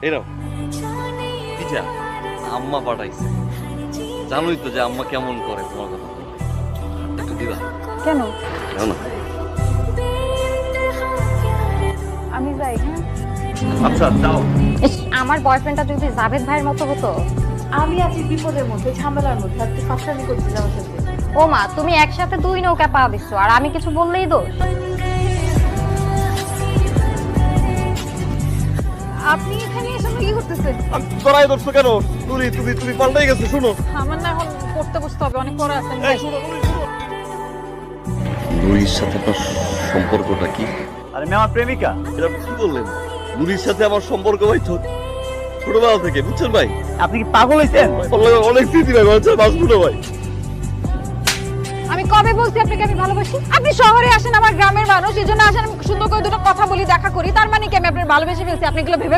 এই নাও পিঠা আম্মা পাঠাইছে। জানোই তো যে আম্মা কেমন করে তোমার কথা বলে। একটু দিবা? কেন? দাও না। আমি যাই। হ্যাঁ আচ্ছা দাও। ইস, আমার বয়ফ্রেন্ডটা যদি জাভেদ ভাইয়ের মতো হতো। আমি আছি বিপদের মধ্যে, ঝামেলার মধ্যে, আর তুই ফাঁসলামি করছিস আমার সাথে। ও মা, তুমি একসাথে 2 নৌকা পা দিচ্ছ আর আমি কিছু বললেই দোষ। আপনি এখানে এসে কি করতেছেন? আমি তোরাই ধরছো কেন? তুমি পাল্টাই গেছো। শুনো, আমার না এখন পড়তে বসতে হবে, অনেক পড়া আছে। নুরির সাথে আপনার সম্পর্কটা কি? আরে মেয়ে আমার প্রেমিকা। এটা আপনি কি বললেন? নুরির সাথে আমার সম্পর্ক ভাই ছোটবেলা থেকে, বুঝছেন ভাই? আপনি কি পাগল হয়েছেন? অনেক স্মৃতি ভাই, বাঁচবো না ভাই। আমি কবে বলছি আপনাকে আমি ভালোবাসি? আপনি শহরে আসেন, আমার গ্রামের মানুষ, এই জন্য আসেন, আমি সুন্দর করে দুটো কথা বলি, দেখা করি, তার মানে কি আমি আপনার ভালোবেসে ফেলছি? আপনি এগুলো ভেবে